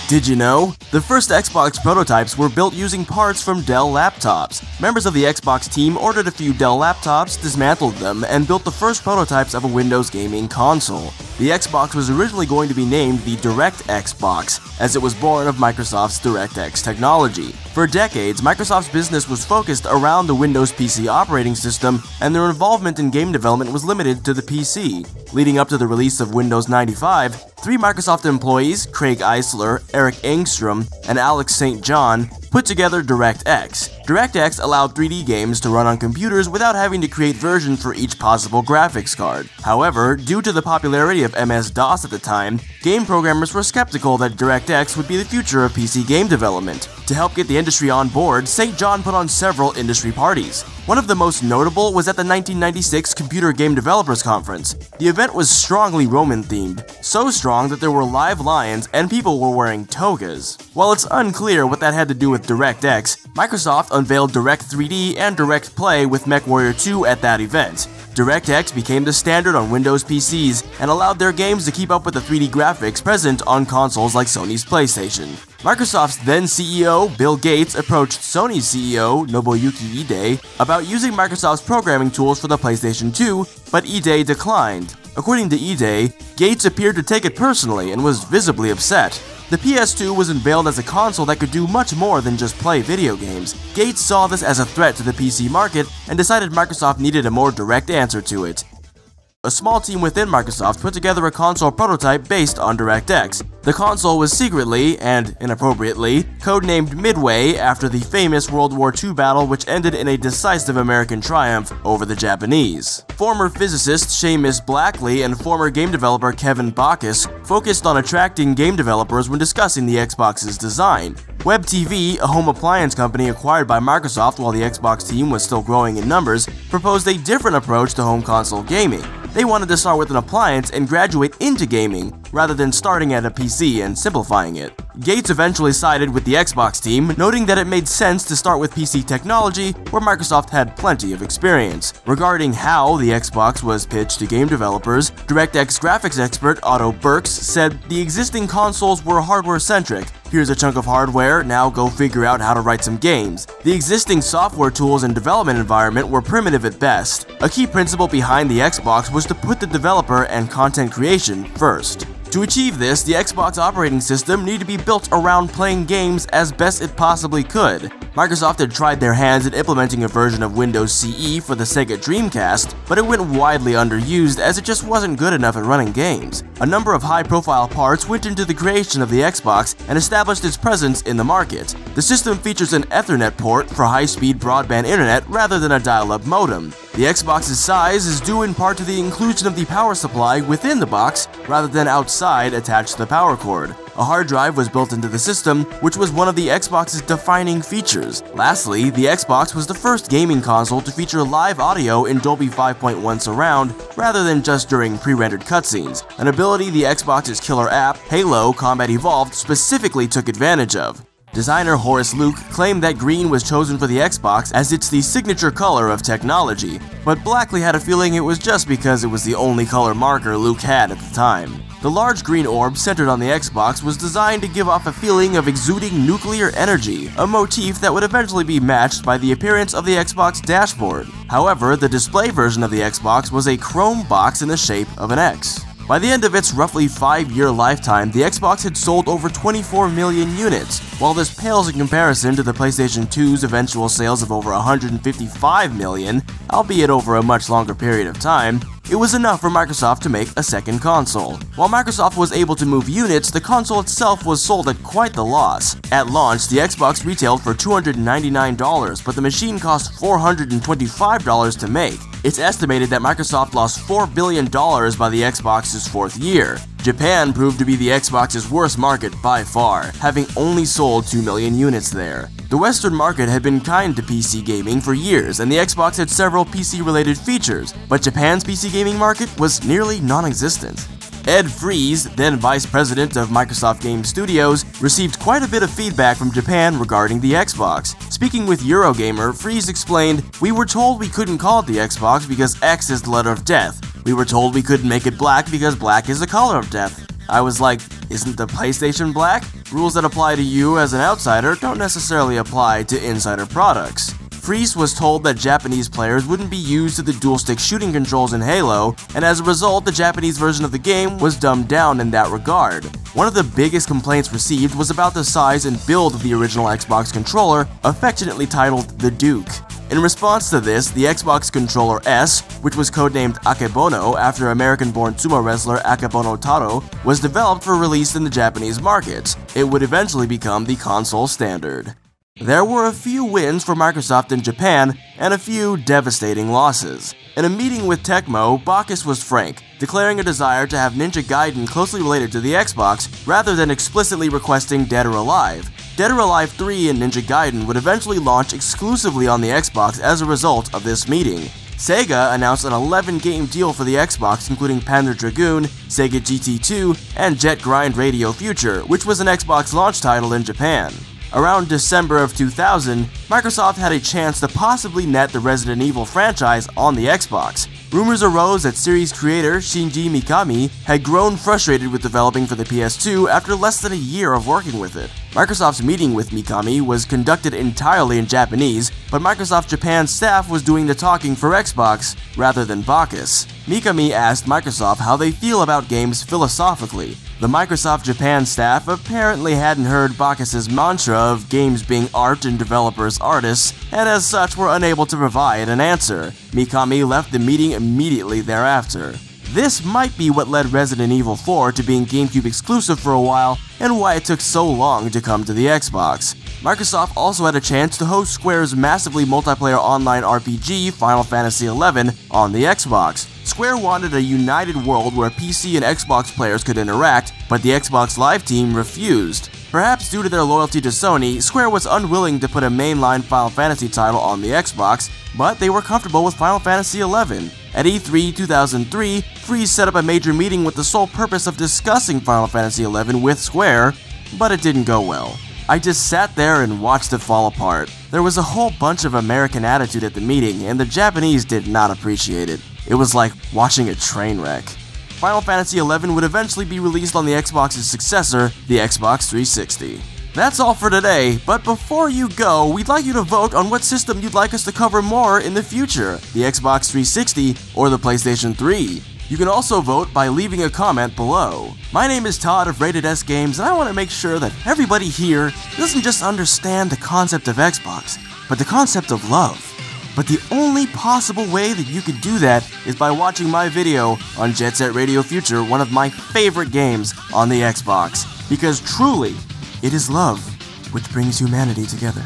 Did you know? The first Xbox prototypes were built using parts from Dell laptops. Members of the Xbox team ordered a few Dell laptops, dismantled them, and built the first prototypes of a Windows gaming console. The Xbox was originally going to be named the DirectX box, as it was born of Microsoft's DirectX technology. For decades, Microsoft's business was focused around the Windows PC operating system, and their involvement in game development was limited to the PC. Leading up to the release of Windows 95, three Microsoft employees, Craig Eisler, Eric Engstrom, and Alex St. John, put together DirectX. DirectX allowed 3D games to run on computers without having to create versions for each possible graphics card. However, due to the popularity of MS-DOS at the time, game programmers were skeptical that DirectX would be the future of PC game development. To help get the industry on board, St. John put on several industry parties. One of the most notable was at the 1996 Computer Game Developers Conference. The event was strongly Roman-themed, so strong that there were live lions and people were wearing togas. While it's unclear what that had to do with DirectX, Microsoft unveiled Direct3D and Direct Play with MechWarrior 2 at that event. DirectX became the standard on Windows PCs and allowed their games to keep up with the 3D graphics present on consoles like Sony's PlayStation. Microsoft's then CEO, Bill Gates, approached Sony's CEO, Nobuyuki Ide, about using Microsoft's programming tools for the PlayStation 2, but Ide declined. According to Ide, Gates appeared to take it personally and was visibly upset. The PS2 was unveiled as a console that could do much more than just play video games. Gates saw this as a threat to the PC market and decided Microsoft needed a more direct answer to it. A small team within Microsoft put together a console prototype based on DirectX. The console was secretly, and inappropriately, codenamed Midway after the famous World War II battle which ended in a decisive American triumph over the Japanese. Former physicist Seamus Blackley and former game developer Kevin Backus focused on attracting game developers when discussing the Xbox's design. WebTV, a home appliance company acquired by Microsoft while the Xbox team was still growing in numbers, proposed a different approach to home console gaming. They wanted to start with an appliance and graduate into gaming, rather than starting at a PC and simplifying it. Gates eventually sided with the Xbox team, noting that it made sense to start with PC technology, where Microsoft had plenty of experience. Regarding how the Xbox was pitched to game developers, DirectX graphics expert Otto Burks said the existing consoles were hardware-centric. Here's a chunk of hardware, now go figure out how to write some games. The existing software tools and development environment were primitive at best. A key principle behind the Xbox was to put the developer and content creation first. To achieve this, the Xbox operating system needed to be built around playing games as best it possibly could. Microsoft had tried their hands at implementing a version of Windows CE for the SEGA Dreamcast, but it went widely underused as it just wasn't good enough at running games. A number of high-profile parts went into the creation of the Xbox and established its presence in the market. The system features an Ethernet port for high-speed broadband internet rather than a dial-up modem. The Xbox's size is due in part to the inclusion of the power supply within the box rather than outside attached to the power cord. A hard drive was built into the system, which was one of the Xbox's defining features. Lastly, the Xbox was the first gaming console to feature live audio in Dolby 5.1 surround rather than just during pre-rendered cutscenes, an ability the Xbox's killer app, Halo Combat Evolved, specifically took advantage of. Designer Horace Luke claimed that green was chosen for the Xbox as it's the signature color of technology, but Blackley had a feeling it was just because it was the only color marker Luke had at the time. The large green orb centered on the Xbox was designed to give off a feeling of exuding nuclear energy, a motif that would eventually be matched by the appearance of the Xbox dashboard. However, the display version of the Xbox was a chrome box in the shape of an X. By the end of its roughly 5-year lifetime, the Xbox had sold over 24 million units. While this pales in comparison to the PlayStation 2's eventual sales of over 155 million, albeit over a much longer period of time, it was enough for Microsoft to make a second console. While Microsoft was able to move units, the console itself was sold at quite the loss. At launch, the Xbox retailed for $299, but the machine cost $425 to make. It's estimated that Microsoft lost $4 billion by the Xbox's 4th year. Japan proved to be the Xbox's worst market by far, having only sold 2 million units there. The Western market had been kind to PC gaming for years, and the Xbox had several PC-related features, but Japan's PC gaming market was nearly non-existent. Ed Fries, then vice president of Microsoft Game Studios, received quite a bit of feedback from Japan regarding the Xbox. Speaking with Eurogamer, Fries explained, "We were told we couldn't call it the Xbox because X is the letter of death. We were told we couldn't make it black because black is the color of death. I was like, Isn't the PlayStation black? Rules that apply to you as an outsider don't necessarily apply to insider products. Freese was told that Japanese players wouldn't be used to the dual-stick shooting controls in Halo, and as a result, the Japanese version of the game was dumbed down in that regard. One of the biggest complaints received was about the size and build of the original Xbox controller, affectionately titled the Duke. In response to this, the Xbox Controller S, which was codenamed Akebono after American-born sumo wrestler Akebono Taro, was developed for release in the Japanese market. It would eventually become the console standard. There were a few wins for Microsoft in Japan, and a few devastating losses. In a meeting with Tecmo, Bacchus was frank, declaring a desire to have Ninja Gaiden closely related to the Xbox, rather than explicitly requesting Dead or Alive. Dead or Alive 3 and Ninja Gaiden would eventually launch exclusively on the Xbox as a result of this meeting. SEGA announced an 11-game deal for the Xbox, including Panzer Dragoon, Sega GT2, and Jet Grind Radio Future, which was an Xbox launch title in Japan. Around December of 2000, Microsoft had a chance to possibly net the Resident Evil franchise on the Xbox. Rumors arose that series creator Shinji Mikami had grown frustrated with developing for the PS2 after less than a year of working with it. Microsoft's meeting with Mikami was conducted entirely in Japanese, but Microsoft Japan staff was doing the talking for Xbox rather than Bacchus. Mikami asked Microsoft how they feel about games philosophically. The Microsoft Japan staff apparently hadn't heard Bacchus's mantra of games being art and developers artists, and as such were unable to provide an answer. Mikami left the meeting immediately thereafter. This might be what led Resident Evil 4 to being GameCube exclusive for a while, and why it took so long to come to the Xbox. Microsoft also had a chance to host Square's massively multiplayer online RPG Final Fantasy XI on the Xbox. Square wanted a united world where PC and Xbox players could interact, but the Xbox Live team refused. Perhaps due to their loyalty to Sony, Square was unwilling to put a mainline Final Fantasy title on the Xbox, but they were comfortable with Final Fantasy XI. At E3 2003, Freese set up a major meeting with the sole purpose of discussing Final Fantasy XI with Square, but it didn't go well. I just sat there and watched it fall apart. There was a whole bunch of American attitude at the meeting, and the Japanese did not appreciate it. It was like watching a train wreck. Final Fantasy XI would eventually be released on the Xbox's successor, the Xbox 360. That's all for today, but before you go, we'd like you to vote on what system you'd like us to cover more in the future, the Xbox 360 or the PlayStation 3. You can also vote by leaving a comment below. My name is Todd of Rated S Games, and I want to make sure that everybody here doesn't just understand the concept of Xbox, but the concept of love. But the only possible way that you could do that is by watching my video on Jet Set Radio Future, one of my favorite games on the Xbox. Because truly, it is love which brings humanity together.